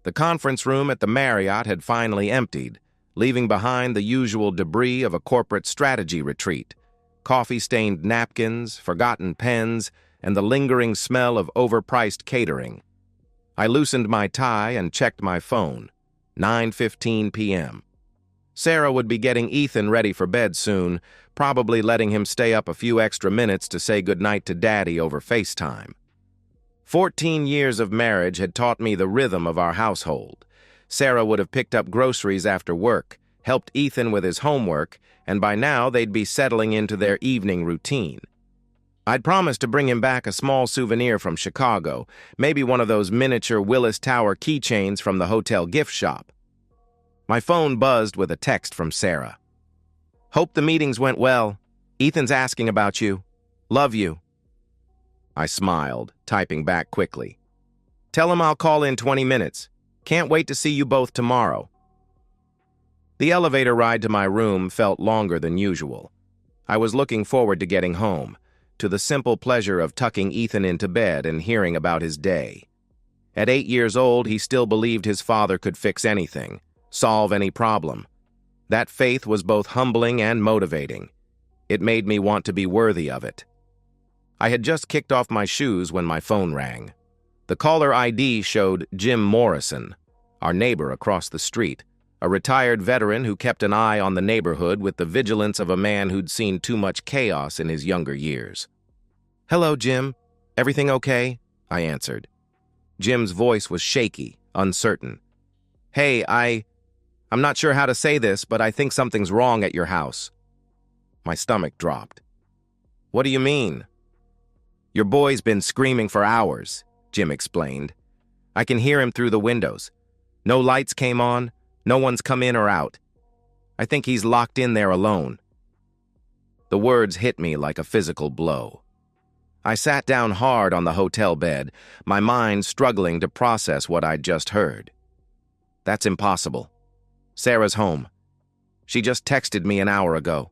The conference room at the Marriott had finally emptied, leaving behind the usual debris of a corporate strategy retreat: coffee-stained napkins, forgotten pens, and the lingering smell of overpriced catering. I loosened my tie and checked my phone. 9:15 p.m. Sarah would be getting Ethan ready for bed soon, probably letting him stay up a few extra minutes to say goodnight to Daddy over FaceTime. 14 years of marriage had taught me the rhythm of our household. Sarah would have picked up groceries after work, helped Ethan with his homework, and by now they'd be settling into their evening routine. I'd promised to bring him back a small souvenir from Chicago, maybe one of those miniature Willis Tower keychains from the hotel gift shop. My phone buzzed with a text from Sarah. "Hope the meetings went well. Ethan's asking about you. Love you." I smiled, typing back quickly. "Tell him I'll call in 20 minutes. Can't wait to see you both tomorrow." The elevator ride to my room felt longer than usual. I was looking forward to getting home, to the simple pleasure of tucking Ethan into bed and hearing about his day. At 8 years old, he still believed his father could fix anything, solve any problem. That faith was both humbling and motivating. It made me want to be worthy of it. I had just kicked off my shoes when my phone rang. The caller ID showed Jim Morrison, our neighbor across the street, a retired veteran who kept an eye on the neighborhood with the vigilance of a man who'd seen too much chaos in his younger years. "Hello, Jim. Everything okay?" I answered. Jim's voice was shaky, uncertain. "Hey, I'm not sure how to say this, but I think something's wrong at your house." My stomach dropped. "What do you mean?" "Your boy's been screaming for hours," Jim explained. "I can hear him through the windows. No lights came on, no one's come in or out. I think he's locked in there alone." The words hit me like a physical blow. I sat down hard on the hotel bed, my mind struggling to process what I'd just heard. "That's impossible. Sarah's home. She just texted me an hour ago."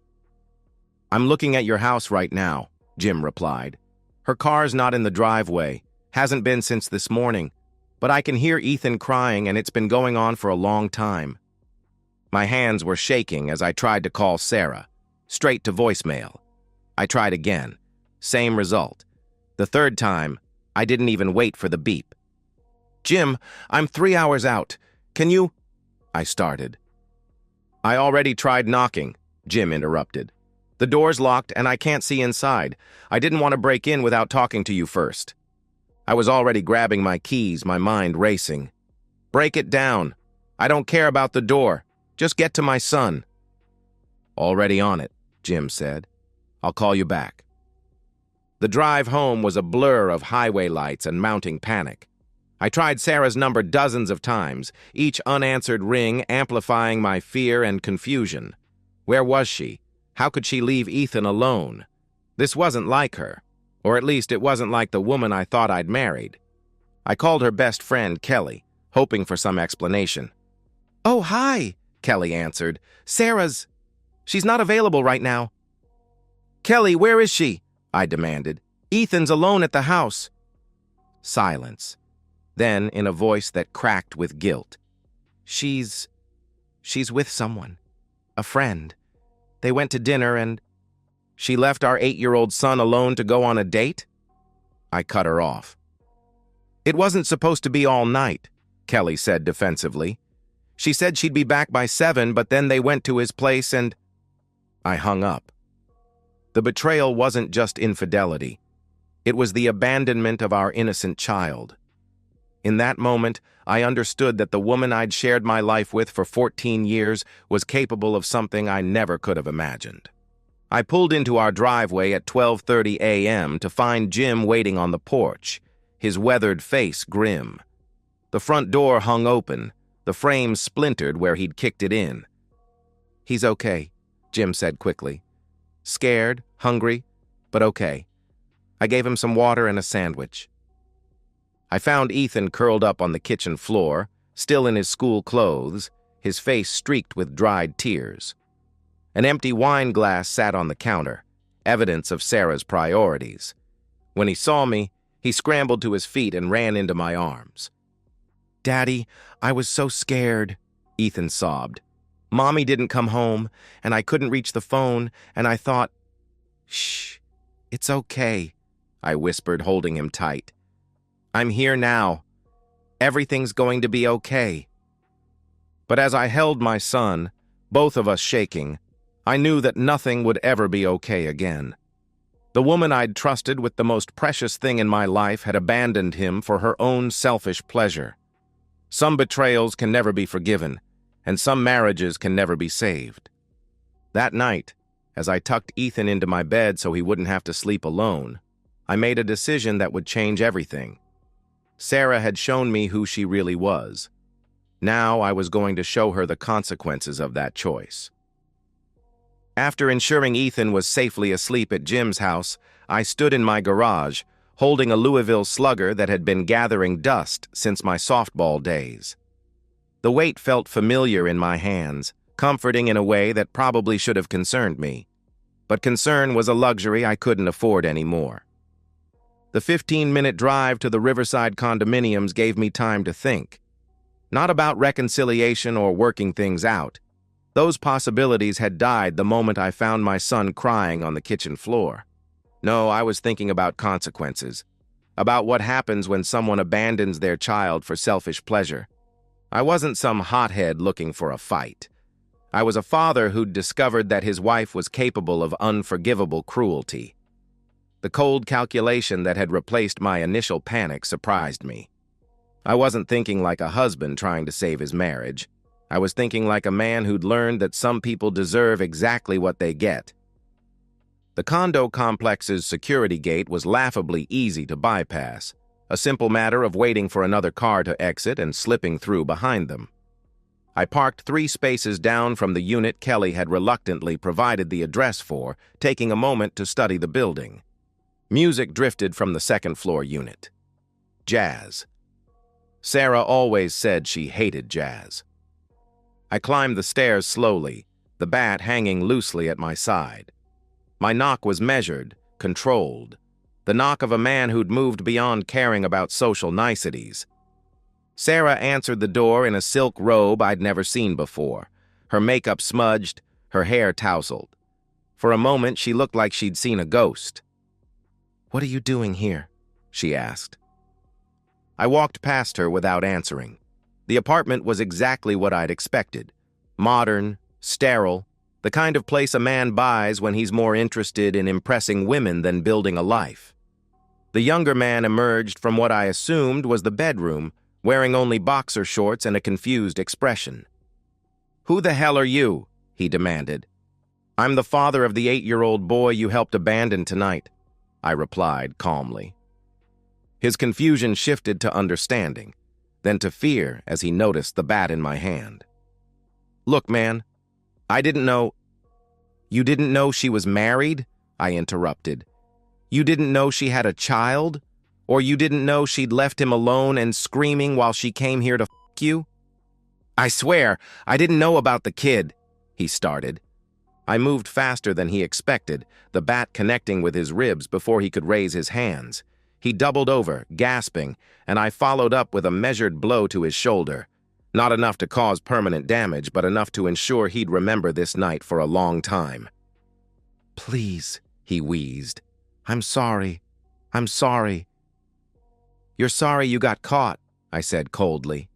"I'm looking at your house right now," Jim replied. "Her car's not in the driveway, hasn't been since this morning, but I can hear Ethan crying and it's been going on for a long time." My hands were shaking as I tried to call Sarah, straight to voicemail. I tried again. Same result. The third time, I didn't even wait for the beep. "Jim, I'm 3 hours out. Can you—" I started. "I already tried knocking," Jim interrupted. "The door's locked and I can't see inside. I didn't want to break in without talking to you first." I was already grabbing my keys, my mind racing. "Break it down. I don't care about the door. Just get to my son." "Already on it," Jim said. "I'll call you back." The drive home was a blur of highway lights and mounting panic. I tried Sarah's number dozens of times, each unanswered ring amplifying my fear and confusion. Where was she? How could she leave Ethan alone? This wasn't like her, or at least it wasn't like the woman I thought I'd married. I called her best friend, Kelly, hoping for some explanation. "Oh, hi," Kelly answered. She's not available right now." "Kelly, where is she?" I demanded. "Ethan's alone at the house." Silence. Then, in a voice that cracked with guilt, She's with someone. A friend. They went to dinner and—" "She left our 8-year-old son alone to go on a date?" I cut her off. "It wasn't supposed to be all night," Kelly said defensively. "She said she'd be back by 7, but then they went to his place and—" I hung up. The betrayal wasn't just infidelity. It was the abandonment of our innocent child. In that moment, I understood that the woman I'd shared my life with for 14 years was capable of something I never could have imagined. I pulled into our driveway at 12:30 a.m. to find Jim waiting on the porch, his weathered face grim. The front door hung open, the frame splintered where he'd kicked it in. "He's okay," Jim said quickly. "Scared, hungry, but okay." I gave him some water and a sandwich. I found Ethan curled up on the kitchen floor, still in his school clothes, his face streaked with dried tears. An empty wine glass sat on the counter, evidence of Sarah's priorities. When he saw me, he scrambled to his feet and ran into my arms. "Daddy, I was so scared," Ethan sobbed. "Mommy didn't come home, and I couldn't reach the phone, and I thought—" "Shh, it's okay," I whispered, holding him tight. "I'm here now. Everything's going to be okay." But as I held my son, both of us shaking, I knew that nothing would ever be okay again. The woman I'd trusted with the most precious thing in my life had abandoned him for her own selfish pleasure. Some betrayals can never be forgiven, and some marriages can never be saved. That night, as I tucked Ethan into my bed so he wouldn't have to sleep alone, I made a decision that would change everything. Sarah had shown me who she really was. Now I was going to show her the consequences of that choice. After ensuring Ethan was safely asleep at Jim's house, I stood in my garage, holding a Louisville Slugger that had been gathering dust since my softball days. The weight felt familiar in my hands, comforting in a way that probably should have concerned me. But concern was a luxury I couldn't afford anymore. The 15-minute drive to the Riverside condominiums gave me time to think. Not about reconciliation or working things out. Those possibilities had died the moment I found my son crying on the kitchen floor. No, I was thinking about consequences, about what happens when someone abandons their child for selfish pleasure. I wasn't some hothead looking for a fight. I was a father who'd discovered that his wife was capable of unforgivable cruelty. The cold calculation that had replaced my initial panic surprised me. I wasn't thinking like a husband trying to save his marriage. I was thinking like a man who'd learned that some people deserve exactly what they get. The condo complex's security gate was laughably easy to bypass, a simple matter of waiting for another car to exit and slipping through behind them. I parked 3 spaces down from the unit Kelly had reluctantly provided the address for, taking a moment to study the building. Music drifted from the second-floor unit. Jazz. Sarah always said she hated jazz. I climbed the stairs slowly, the bat hanging loosely at my side. My knock was measured, controlled, the knock of a man who'd moved beyond caring about social niceties. Sarah answered the door in a silk robe I'd never seen before, her makeup smudged, her hair tousled. For a moment, she looked like she'd seen a ghost. "What are you doing here?" she asked. I walked past her without answering. The apartment was exactly what I'd expected. Modern, sterile, the kind of place a man buys when he's more interested in impressing women than building a life. The younger man emerged from what I assumed was the bedroom, wearing only boxer shorts and a confused expression. "Who the hell are you?" he demanded. "I'm the father of the 8-year-old boy you helped abandon tonight," I replied calmly. His confusion shifted to understanding, then to fear as he noticed the bat in my hand. "Look, man, I didn't know—" "You didn't know she was married?" I interrupted. "You didn't know she had a child? Or you didn't know she'd left him alone and screaming while she came here to f*** you?" "I swear, I didn't know about the kid," he started. I moved faster than he expected, the bat connecting with his ribs before he could raise his hands. He doubled over, gasping, and I followed up with a measured blow to his shoulder. Not enough to cause permanent damage, but enough to ensure he'd remember this night for a long time. "Please," he wheezed. "I'm sorry. I'm sorry." "You're sorry you got caught," I said coldly.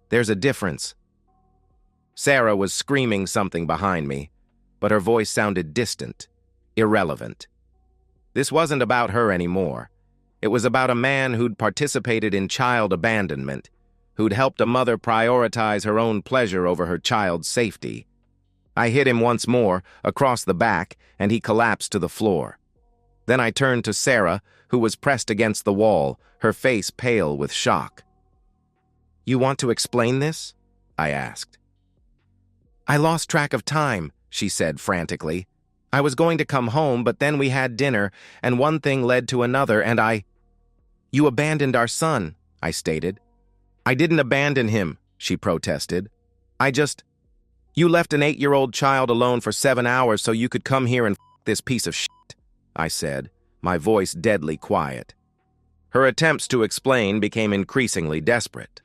"There's a difference." Sarah was screaming something behind me, but her voice sounded distant, irrelevant. This wasn't about her anymore. It was about a man who'd participated in child abandonment, who'd helped a mother prioritize her own pleasure over her child's safety. I hit him once more, across the back, and he collapsed to the floor. Then I turned to Sarah, who was pressed against the wall, her face pale with shock. "You want to explain this?" I asked. "I lost track of time," she said frantically. "I was going to come home, but then we had dinner, and one thing led to another, and You abandoned our son," I stated. "I didn't abandon him," she protested. You left an 8-year-old child alone for 7 hours so you could come here and f*** this piece of shit," I said, my voice deadly quiet. Her attempts to explain became increasingly desperate.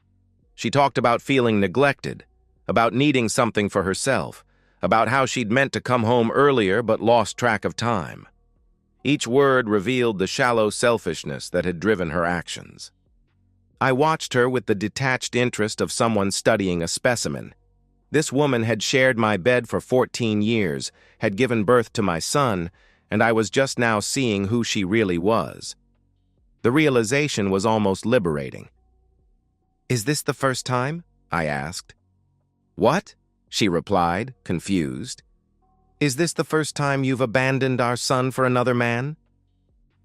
She talked about feeling neglected, about needing something for herself, about how she'd meant to come home earlier but lost track of time. Each word revealed the shallow selfishness that had driven her actions. I watched her with the detached interest of someone studying a specimen. This woman had shared my bed for 14 years, had given birth to my son, and I was just now seeing who she really was. The realization was almost liberating. "Is this the first time?" I asked. "What?" she replied, confused. "Is this the first time you've abandoned our son for another man?"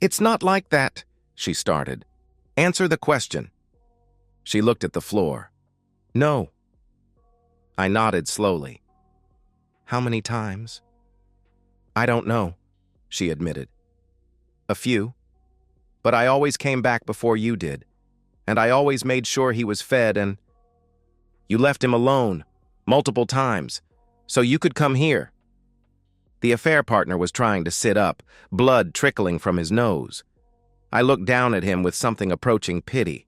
"It's not like that," she started. "Answer the question." She looked at the floor. "No." I nodded slowly. "How many times?" "I don't know," she admitted. "A few. But I always came back before you did, and I always made sure he was fed and... You left him alone, multiple times, so you could come here." The affair partner was trying to sit up, blood trickling from his nose. I looked down at him with something approaching pity.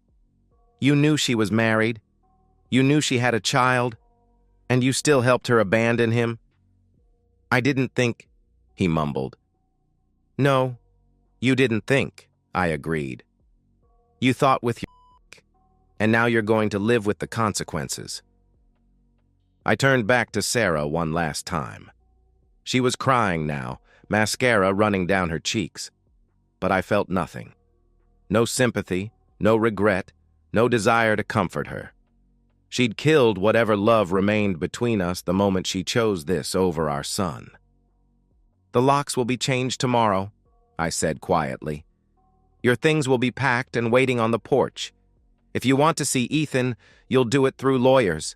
"You knew she was married. You knew she had a child, and you still helped her abandon him?" "I didn't think," he mumbled. "No, you didn't think," I agreed. "You thought with your and now you're going to live with the consequences." I turned back to Sarah one last time. She was crying now, mascara running down her cheeks. But I felt nothing. No sympathy, no regret, no desire to comfort her. She'd killed whatever love remained between us the moment she chose this over our son. "The locks will be changed tomorrow," I said quietly. "Your things will be packed and waiting on the porch. If you want to see Ethan, you'll do it through lawyers."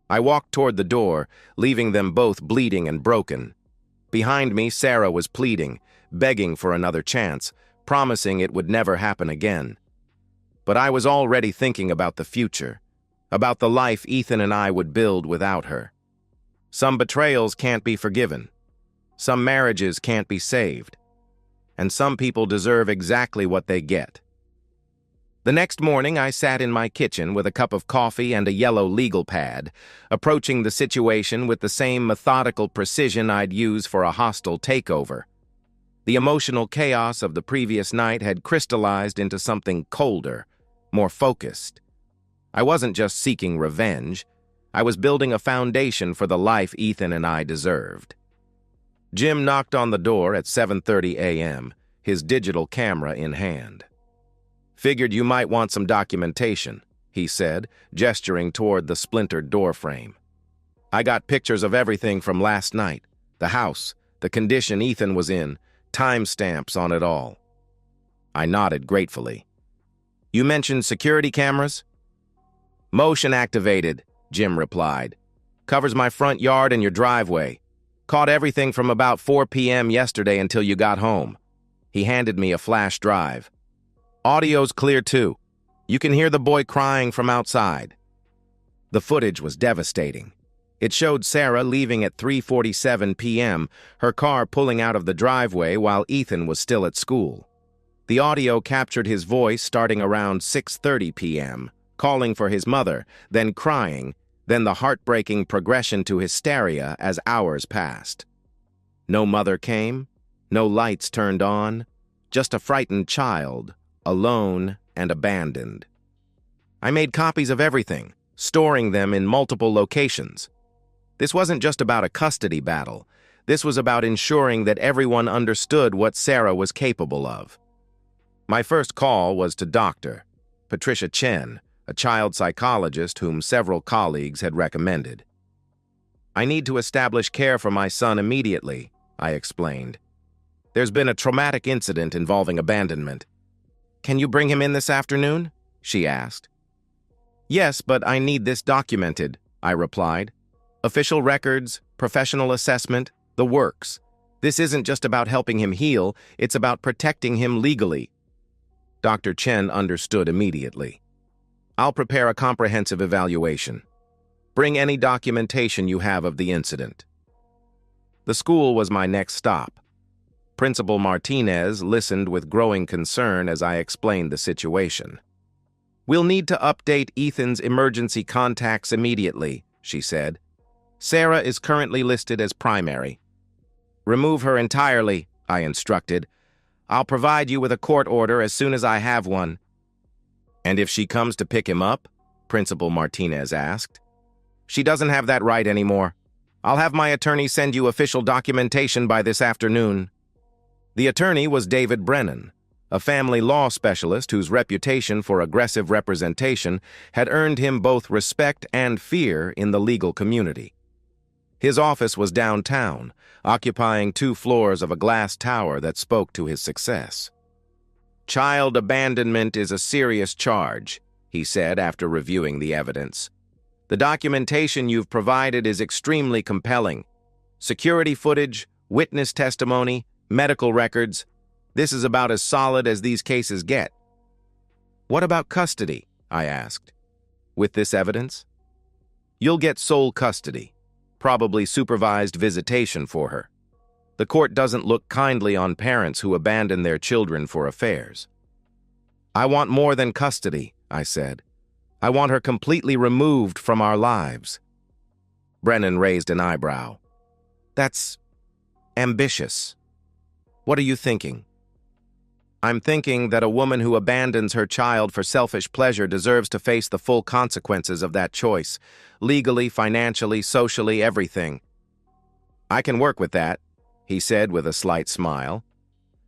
I walked toward the door, leaving them both bleeding and broken. Behind me, Sarah was pleading, begging for another chance, promising it would never happen again. But I was already thinking about the future, about the life Ethan and I would build without her. Some betrayals can't be forgiven. Some marriages can't be saved. And some people deserve exactly what they get. The next morning, I sat in my kitchen with a cup of coffee and a yellow legal pad, approaching the situation with the same methodical precision I'd use for a hostile takeover. The emotional chaos of the previous night had crystallized into something colder, more focused. I wasn't just seeking revenge. I was building a foundation for the life Ethan and I deserved. Jim knocked on the door at 7:30 a.m., his digital camera in hand. "Figured you might want some documentation," he said, gesturing toward the splintered doorframe. "I got pictures of everything from last night, the house, the condition Ethan was in, timestamps on it all." I nodded gratefully. "You mentioned security cameras?" "Motion activated," Jim replied. "Covers my front yard and your driveway. Caught everything from about 4 p.m. yesterday until you got home." He handed me a flash drive. "Audio's clear too. You can hear the boy crying from outside." The footage was devastating. It showed Sarah leaving at 3:47 p.m., her car pulling out of the driveway while Ethan was still at school. The audio captured his voice starting around 6:30 p.m., calling for his mother, then crying, then the heartbreaking progression to hysteria as hours passed. No mother came, no lights turned on, just a frightened child, alone and abandoned. I made copies of everything, storing them in multiple locations. This wasn't just about a custody battle. This was about ensuring that everyone understood what Sarah was capable of. My first call was to Dr. Patricia Chen, a child psychologist whom several colleagues had recommended. "I need to establish care for my son immediately," I explained. "There's been a traumatic incident involving abandonment." "Can you bring him in this afternoon?" she asked. "Yes, but I need this documented," I replied. "Official records, professional assessment, the works. This isn't just about helping him heal, it's about protecting him legally." Dr. Chen understood immediately. "I'll prepare a comprehensive evaluation. Bring any documentation you have of the incident." The school was my next stop. Principal Martinez listened with growing concern as I explained the situation. "We'll need to update Ethan's emergency contacts immediately," she said. "Sarah is currently listed as primary." "Remove her entirely," I instructed. "I'll provide you with a court order as soon as I have one." "And if she comes to pick him up?" Principal Martinez asked. "She doesn't have that right anymore. I'll have my attorney send you official documentation by this afternoon." The attorney was David Brennan, a family law specialist whose reputation for aggressive representation had earned him both respect and fear in the legal community. His office was downtown, occupying 2 floors of a glass tower that spoke to his success. "Child abandonment is a serious charge," he said after reviewing the evidence. "The documentation you've provided is extremely compelling. Security footage, witness testimony, medical records. This is about as solid as these cases get." "What about custody?" I asked. "With this evidence?" "You'll get sole custody, probably supervised visitation for her. The court doesn't look kindly on parents who abandon their children for affairs." "I want more than custody," I said. "I want her completely removed from our lives." Brennan raised an eyebrow. "That's ambitious. What are you thinking?" "I'm thinking that a woman who abandons her child for selfish pleasure deserves to face the full consequences of that choice, legally, financially, socially, everything." "I can work with that," he said with a slight smile.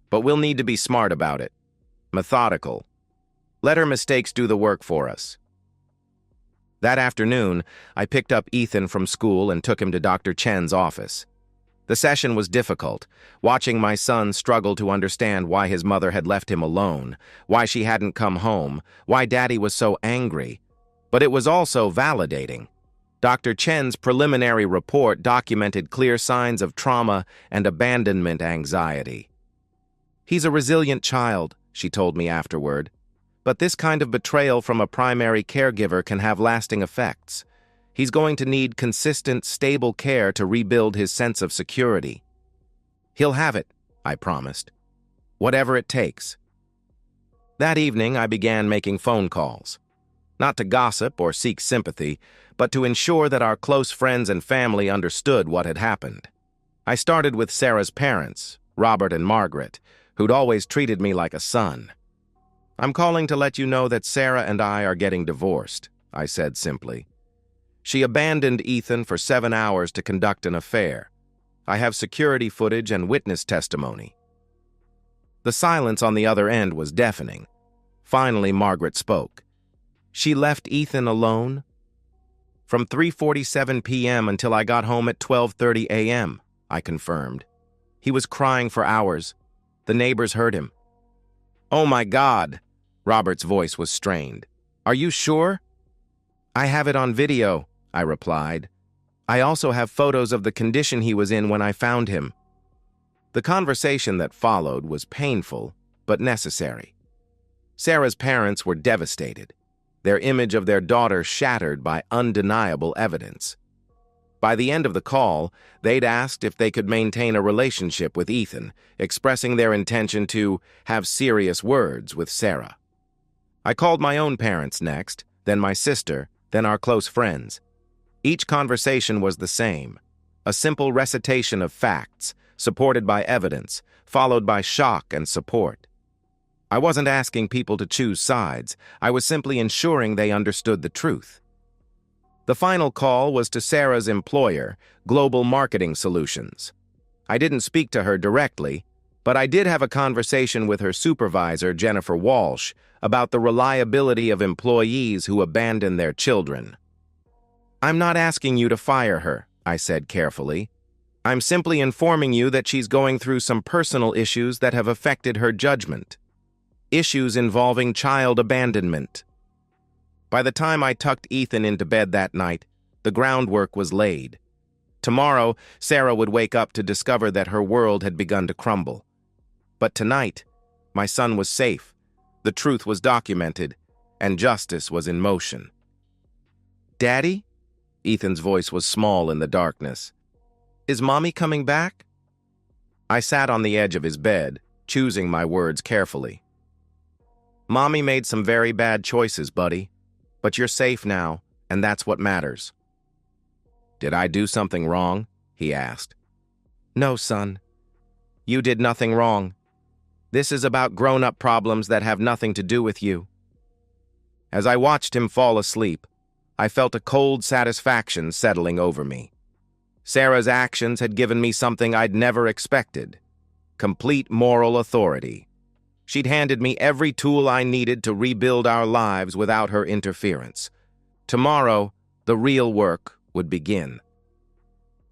"But we'll need to be smart about it. Methodical. Let her mistakes do the work for us." That afternoon, I picked up Ethan from school and took him to Dr. Chen's office. The session was difficult, watching my son struggle to understand why his mother had left him alone, why she hadn't come home, why Daddy was so angry. But it was also validating. Dr. Chen's preliminary report documented clear signs of trauma and abandonment anxiety. "He's a resilient child," she told me afterward. "But this kind of betrayal from a primary caregiver can have lasting effects. He's going to need consistent, stable care to rebuild his sense of security." "He'll have it," I promised. "Whatever it takes." That evening, I began making phone calls. Not to gossip or seek sympathy, but to ensure that our close friends and family understood what had happened. I started with Sarah's parents, Robert and Margaret, who'd always treated me like a son. "I'm calling to let you know that Sarah and I are getting divorced," I said simply. "She abandoned Ethan for 7 hours to conduct an affair. I have security footage and witness testimony." The silence on the other end was deafening. Finally, Margaret spoke. "She left Ethan alone?" "From 3:47 p.m. until I got home at 12:30 a.m., I confirmed. "He was crying for hours. The neighbors heard him." "Oh my God!" Robert's voice was strained. "Are you sure?" "I have it on video," I replied. "I also have photos of the condition he was in when I found him." The conversation that followed was painful, but necessary. Sarah's parents were devastated, their image of their daughter shattered by undeniable evidence. By the end of the call, they'd asked if they could maintain a relationship with Ethan, expressing their intention to have serious words with Sarah. I called my own parents next, then my sister, then our close friends. Each conversation was the same, a simple recitation of facts, supported by evidence, followed by shock and support. I wasn't asking people to choose sides. I was simply ensuring they understood the truth. The final call was to Sarah's employer, Global Marketing Solutions. I didn't speak to her directly, but I did have a conversation with her supervisor, Jennifer Walsh, about the reliability of employees who abandon their children. "I'm not asking you to fire her," I said carefully. "I'm simply informing you that she's going through some personal issues that have affected her judgment. Issues involving child abandonment." By the time I tucked Ethan into bed that night, the groundwork was laid. Tomorrow, Sarah would wake up to discover that her world had begun to crumble. But tonight, my son was safe, the truth was documented, and justice was in motion. "Daddy?" Ethan's voice was small in the darkness. "Is Mommy coming back?" I sat on the edge of his bed, choosing my words carefully. Mommy made some very bad choices, buddy. But you're safe now, and that's what matters. Did I do something wrong? He asked. No, son. You did nothing wrong. This is about grown-up problems that have nothing to do with you. As I watched him fall asleep, I felt a cold satisfaction settling over me. Sarah's actions had given me something I'd never expected: complete moral authority. She'd handed me every tool I needed to rebuild our lives without her interference. Tomorrow, the real work would begin.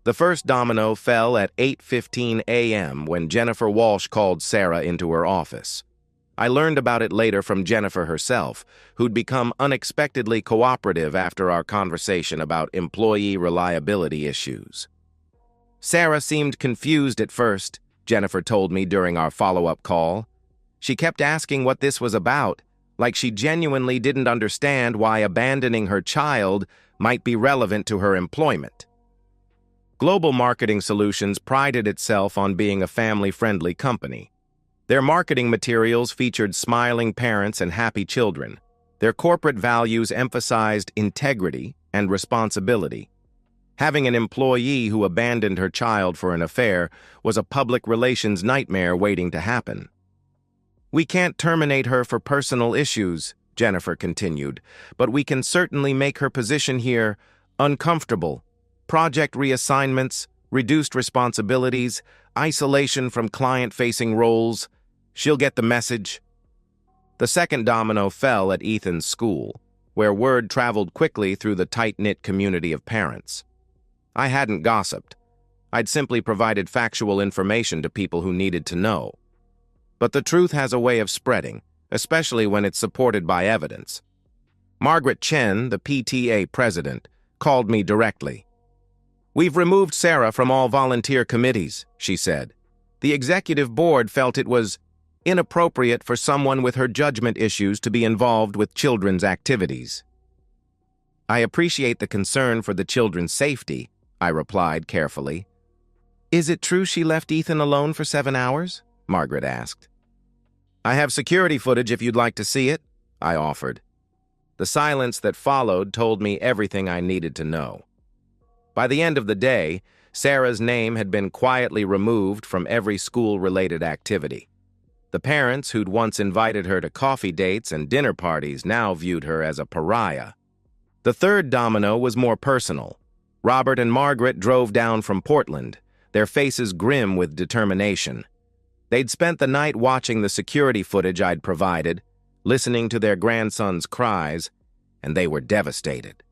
The first domino fell at 8:15 a.m. when Jennifer Walsh called Sarah into her office. I learned about it later from Jennifer herself, who'd become unexpectedly cooperative after our conversation about employee reliability issues. Sarah seemed confused at first, Jennifer told me during our follow-up call. She kept asking what this was about, like she genuinely didn't understand why abandoning her child might be relevant to her employment. Global Marketing Solutions prided itself on being a family-friendly company. Their marketing materials featured smiling parents and happy children. Their corporate values emphasized integrity and responsibility. Having an employee who abandoned her child for an affair was a public relations nightmare waiting to happen. We can't terminate her for personal issues, Jennifer continued, but we can certainly make her position here uncomfortable. Project reassignments, reduced responsibilities, isolation from client-facing roles. She'll get the message. The second domino fell at Ethan's school, where word traveled quickly through the tight-knit community of parents. I hadn't gossiped. I'd simply provided factual information to people who needed to know. But the truth has a way of spreading, especially when it's supported by evidence. Margaret Chen, the PTA president, called me directly. "We've removed Sarah from all volunteer committees," she said. "The executive board felt it was inappropriate for someone with her judgment issues to be involved with children's activities." "I appreciate the concern for the children's safety," I replied carefully. "Is it true she left Ethan alone for 7 hours?" Margaret asked. "I have security footage if you'd like to see it," I offered. The silence that followed told me everything I needed to know. By the end of the day, Sarah's name had been quietly removed from every school-related activity. The parents who'd once invited her to coffee dates and dinner parties now viewed her as a pariah. The third domino was more personal. Robert and Margaret drove down from Portland, their faces grim with determination. They'd spent the night watching the security footage I'd provided, listening to their grandson's cries, and they were devastated.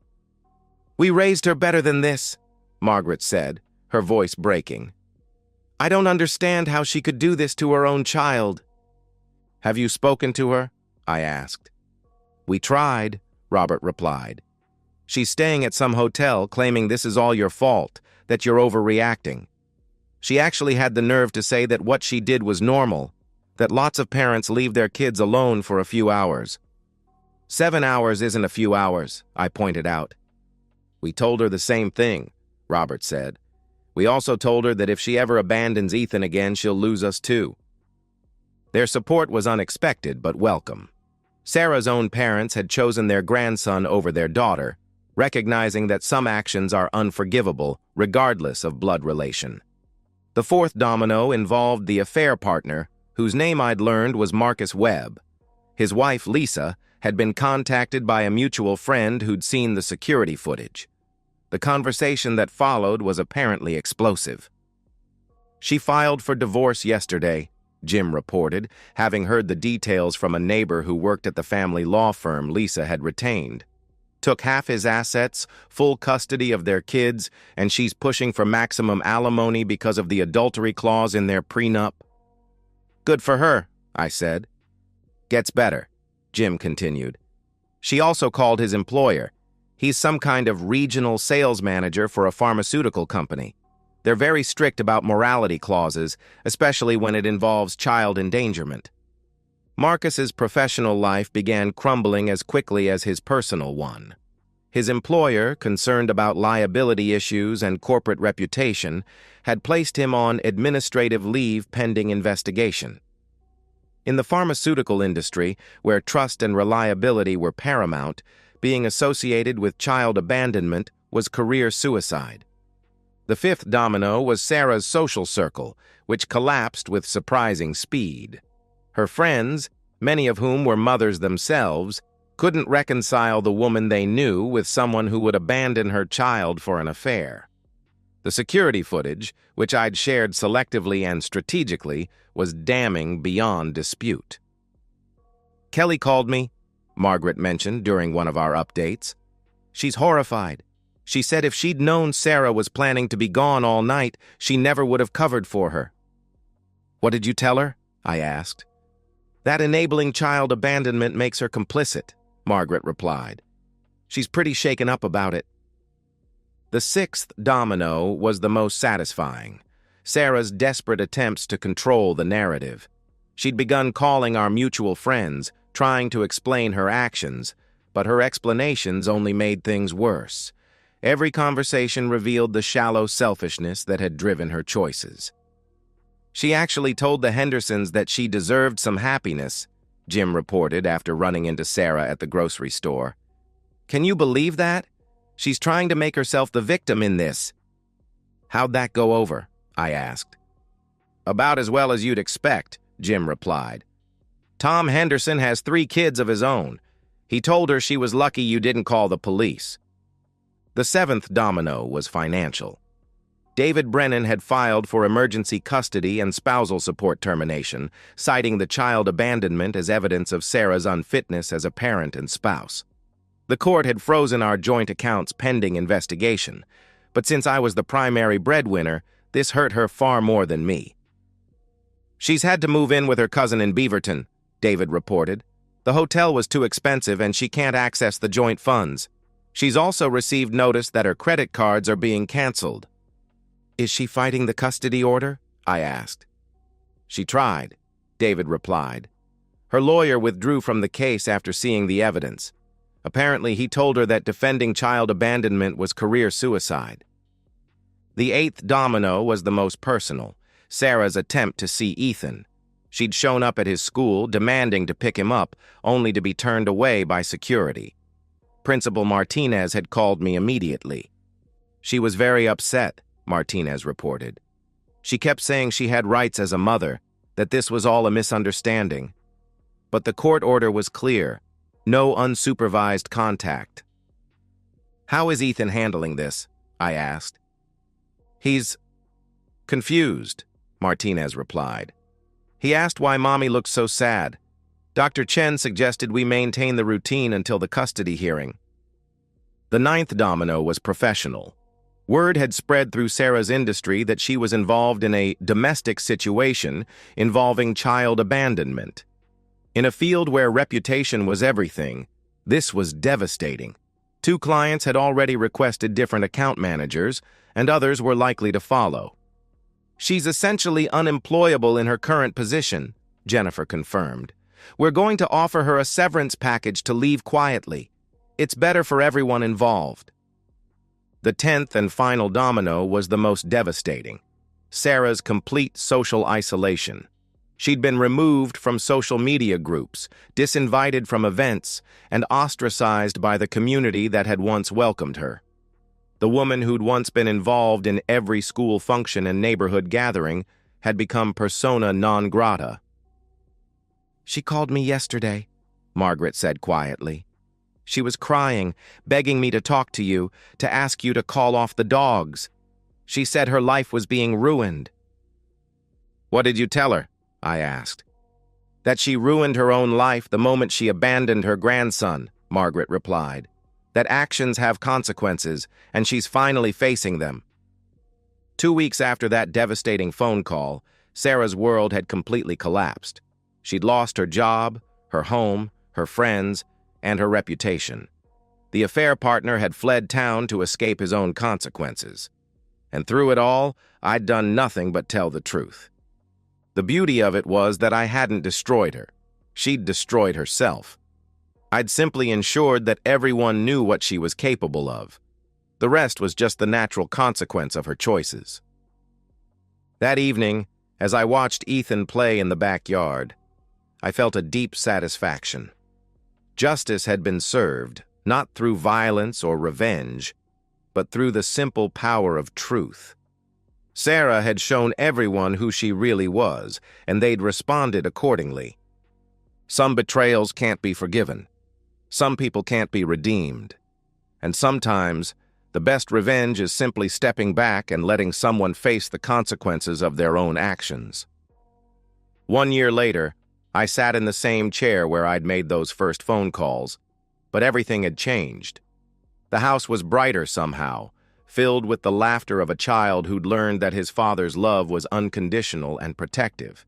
"We raised her better than this," Margaret said, her voice breaking. "I don't understand how she could do this to her own child." "Have you spoken to her?" I asked. "We tried," Robert replied. "She's staying at some hotel claiming this is all your fault, that you're overreacting. She actually had the nerve to say that what she did was normal, that lots of parents leave their kids alone for a few hours." 7 hours isn't a few hours, I pointed out. "We told her the same thing," Robert said. "We also told her that if she ever abandons Ethan again, she'll lose us too." Their support was unexpected but welcome. Sarah's own parents had chosen their grandson over their daughter, recognizing that some actions are unforgivable, regardless of blood relation. The fourth domino involved the affair partner, whose name I'd learned was Marcus Webb. His wife, Lisa, had been contacted by a mutual friend who'd seen the security footage. The conversation that followed was apparently explosive. "She filed for divorce yesterday," Jim reported, having heard the details from a neighbor who worked at the family law firm Lisa had retained. "Took half his assets, full custody of their kids, and she's pushing for maximum alimony because of the adultery clause in their prenup." "Good for her," I said. "Gets better," Jim continued. "She also called his employer. He's some kind of regional sales manager for a pharmaceutical company. They're very strict about morality clauses, especially when it involves child endangerment." Marcus's professional life began crumbling as quickly as his personal one. His employer, concerned about liability issues and corporate reputation, had placed him on administrative leave pending investigation. In the pharmaceutical industry, where trust and reliability were paramount, being associated with child abandonment was career suicide. The fifth domino was Sarah's social circle, which collapsed with surprising speed. Her friends, many of whom were mothers themselves, couldn't reconcile the woman they knew with someone who would abandon her child for an affair. The security footage, which I'd shared selectively and strategically, was damning beyond dispute. "Kelly called me," Margaret mentioned during one of our updates. "She's horrified. She said if she'd known Sarah was planning to be gone all night, she never would have covered for her." "What did you tell her?" I asked. "That enabling child abandonment makes her complicit," Margaret replied. "She's pretty shaken up about it." The sixth domino was the most satisfying. Sarah's desperate attempts to control the narrative. She'd begun calling our mutual friends, trying to explain her actions, but her explanations only made things worse. Every conversation revealed the shallow selfishness that had driven her choices. "She actually told the Hendersons that she deserved some happiness," Jim reported after running into Sarah at the grocery store. "Can you believe that? She's trying to make herself the victim in this." "How'd that go over?" I asked. "About as well as you'd expect," Jim replied. "Tom Henderson has 3 kids of his own. He told her she was lucky you didn't call the police." The seventh domino was financial. David Brennan had filed for emergency custody and spousal support termination, citing the child abandonment as evidence of Sarah's unfitness as a parent and spouse. The court had frozen our joint accounts pending investigation, but since I was the primary breadwinner, this hurt her far more than me. "She's had to move in with her cousin in Beaverton," David reported. "The hotel was too expensive and she can't access the joint funds. She's also received notice that her credit cards are being canceled." "Is she fighting the custody order?" I asked. "She tried," David replied. "Her lawyer withdrew from the case after seeing the evidence. Apparently, he told her that defending child abandonment was career suicide." The eighth domino was the most personal, Sarah's attempt to see Ethan. She'd shown up at his school, demanding to pick him up, only to be turned away by security. Principal Martinez had called me immediately. "She was very upset," Martinez reported. "She kept saying she had rights as a mother, that this was all a misunderstanding. But the court order was clear, no unsupervised contact." "How is Ethan handling this?" I asked. "He's confused," Martinez replied. "He asked why Mommy looked so sad. Dr. Chen suggested we maintain the routine until the custody hearing." The ninth domino was professional. Word had spread through Sarah's industry that she was involved in a domestic situation involving child abandonment. In a field where reputation was everything, this was devastating. 2 clients had already requested different account managers, and others were likely to follow. "She's essentially unemployable in her current position," Jennifer confirmed. "We're going to offer her a severance package to leave quietly. It's better for everyone involved." The 10th and final domino was the most devastating. Sarah's complete social isolation. She'd been removed from social media groups, disinvited from events, and ostracized by the community that had once welcomed her. The woman who'd once been involved in every school function and neighborhood gathering had become persona non grata. "She called me yesterday," Margaret said quietly. "She was crying, begging me to talk to you, to ask you to call off the dogs. She said her life was being ruined." "What did you tell her?" I asked. "That she ruined her own life the moment she abandoned her grandson," Margaret replied. "That actions have consequences, and she's finally facing them." 2 weeks after that devastating phone call, Sarah's world had completely collapsed. She'd lost her job, her home, her friends, and her reputation. The affair partner had fled town to escape his own consequences. And through it all, I'd done nothing but tell the truth. The beauty of it was that I hadn't destroyed her. She'd destroyed herself. I'd simply ensured that everyone knew what she was capable of. The rest was just the natural consequence of her choices. That evening, as I watched Ethan play in the backyard, I felt a deep satisfaction. Justice had been served, not through violence or revenge, but through the simple power of truth. Sarah had shown everyone who she really was, and they'd responded accordingly. Some betrayals can't be forgiven. Some people can't be redeemed. And sometimes, the best revenge is simply stepping back and letting someone face the consequences of their own actions. 1 year later, I sat in the same chair where I'd made those first phone calls, but everything had changed. The house was brighter somehow, filled with the laughter of a child who'd learned that his father's love was unconditional and protective.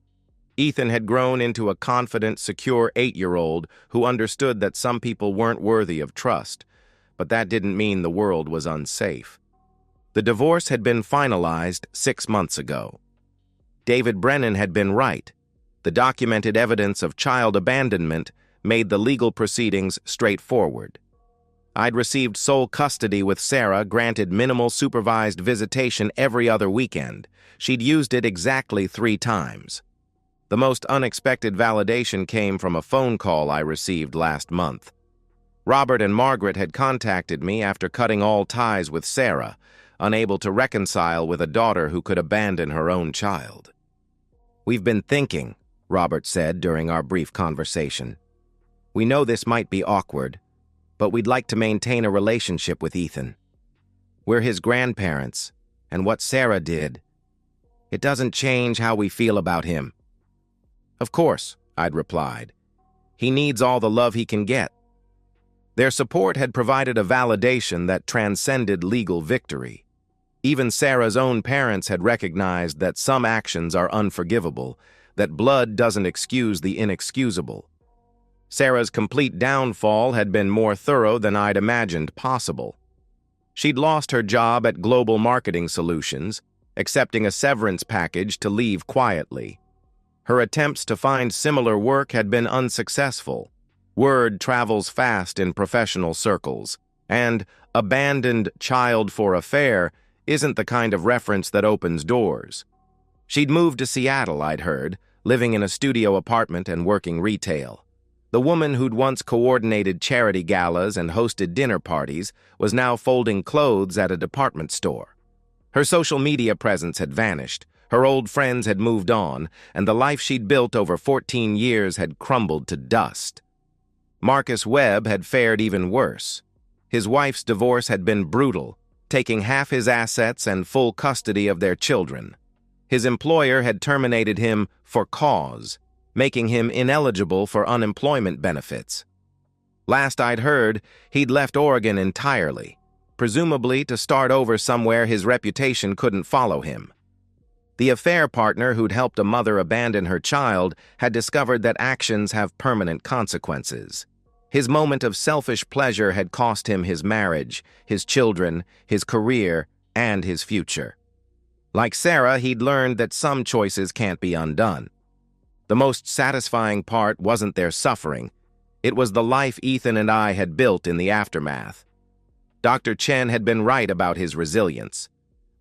Ethan had grown into a confident, secure 8-year-old who understood that some people weren't worthy of trust, but that didn't mean the world was unsafe. The divorce had been finalized 6 months ago. David Brennan had been right. The documented evidence of child abandonment made the legal proceedings straightforward. I'd received sole custody with Sarah, granted minimal supervised visitation every other weekend. She'd used it exactly 3 times. The most unexpected validation came from a phone call I received last month. Robert and Margaret had contacted me after cutting all ties with Sarah, unable to reconcile with a daughter who could abandon her own child. "We've been thinking," Robert said during our brief conversation. "We know this might be awkward, but we'd like to maintain a relationship with Ethan. We're his grandparents, and what Sarah did, it doesn't change how we feel about him." "Of course," I'd replied. "He needs all the love he can get." Their support had provided a validation that transcended legal victory. Even Sarah's own parents had recognized that some actions are unforgivable, that blood doesn't excuse the inexcusable. Sarah's complete downfall had been more thorough than I'd imagined possible. She'd lost her job at Global Marketing Solutions, accepting a severance package to leave quietly. Her attempts to find similar work had been unsuccessful. Word travels fast in professional circles, and abandoned child for affair isn't the kind of reference that opens doors. She'd moved to Seattle, I'd heard, living in a studio apartment and working retail. The woman who'd once coordinated charity galas and hosted dinner parties was now folding clothes at a department store. Her social media presence had vanished, her old friends had moved on, and the life she'd built over 14 years had crumbled to dust. Marcus Webb had fared even worse. His wife's divorce had been brutal, taking half his assets and full custody of their children. His employer had terminated him for cause, making him ineligible for unemployment benefits. Last I'd heard, he'd left Oregon entirely, presumably to start over somewhere his reputation couldn't follow him. The affair partner who'd helped a mother abandon her child had discovered that actions have permanent consequences. His moment of selfish pleasure had cost him his marriage, his children, his career, and his future. Like Sarah, he'd learned that some choices can't be undone. The most satisfying part wasn't their suffering. It was the life Ethan and I had built in the aftermath. Dr. Chen had been right about his resilience.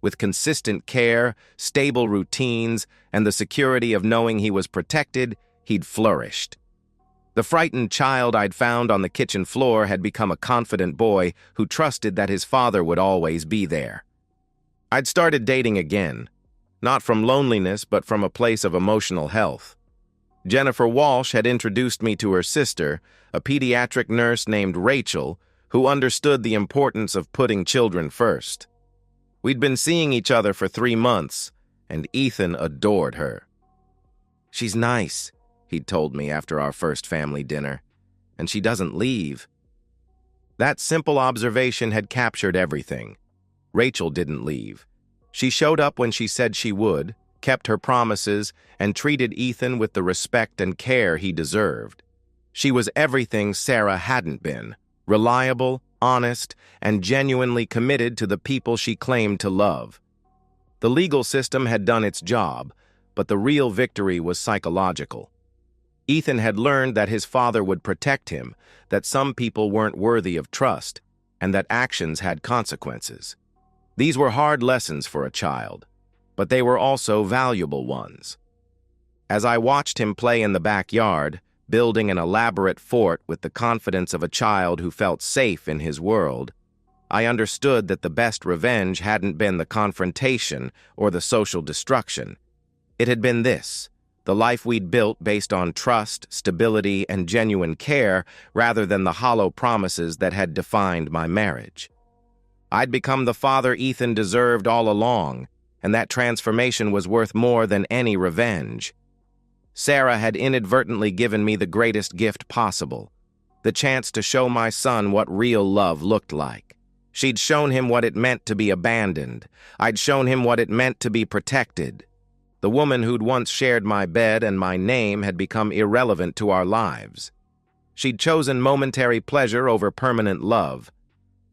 With consistent care, stable routines, and the security of knowing he was protected, he'd flourished. The frightened child I'd found on the kitchen floor had become a confident boy who trusted that his father would always be there. I'd started dating again, not from loneliness but from a place of emotional health. Jennifer Walsh had introduced me to her sister, a pediatric nurse named Rachel, who understood the importance of putting children first. We'd been seeing each other for 3 months, and Ethan adored her. "She's nice," he'd told me after our first family dinner, "and she doesn't leave." That simple observation had captured everything. Rachel didn't leave. She showed up when she said she would, kept her promises, and treated Ethan with the respect and care he deserved. She was everything Sarah hadn't been: reliable, honest, and genuinely committed to the people she claimed to love. The legal system had done its job, but the real victory was psychological. Ethan had learned that his father would protect him, that some people weren't worthy of trust, and that actions had consequences. These were hard lessons for a child, but they were also valuable ones. As I watched him play in the backyard, building an elaborate fort with the confidence of a child who felt safe in his world, I understood that the best revenge hadn't been the confrontation or the social destruction. It had been this, the life we'd built based on trust, stability, and genuine care rather than the hollow promises that had defined my marriage. I'd become the father Ethan deserved all along, and that transformation was worth more than any revenge. Sarah had inadvertently given me the greatest gift possible, the chance to show my son what real love looked like. She'd shown him what it meant to be abandoned. I'd shown him what it meant to be protected. The woman who'd once shared my bed and my name had become irrelevant to our lives. She'd chosen momentary pleasure over permanent love,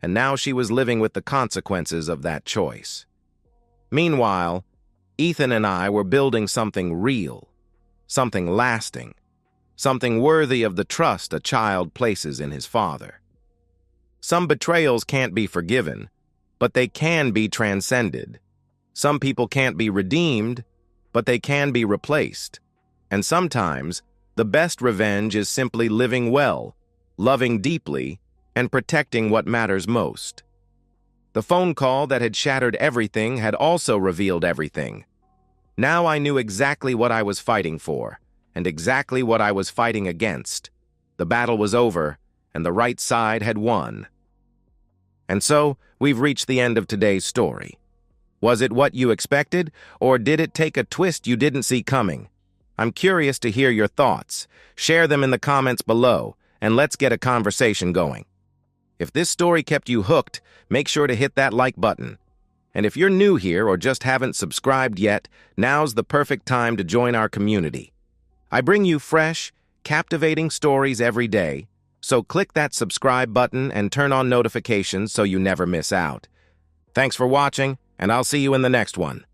and now she was living with the consequences of that choice. Meanwhile, Ethan and I were building something real, something lasting, something worthy of the trust a child places in his father. Some betrayals can't be forgiven, but they can be transcended. Some people can't be redeemed, but they can be replaced. And sometimes, the best revenge is simply living well, loving deeply, and protecting what matters most. The phone call that had shattered everything had also revealed everything. Now I knew exactly what I was fighting for, and exactly what I was fighting against. The battle was over, and the right side had won. And so, we've reached the end of today's story. Was it what you expected, or did it take a twist you didn't see coming? I'm curious to hear your thoughts. Share them in the comments below, and let's get a conversation going. If this story kept you hooked, make sure to hit that like button. And if you're new here or just haven't subscribed yet, now's the perfect time to join our community. I bring you fresh, captivating stories every day, so click that subscribe button and turn on notifications so you never miss out. Thanks for watching, and I'll see you in the next one.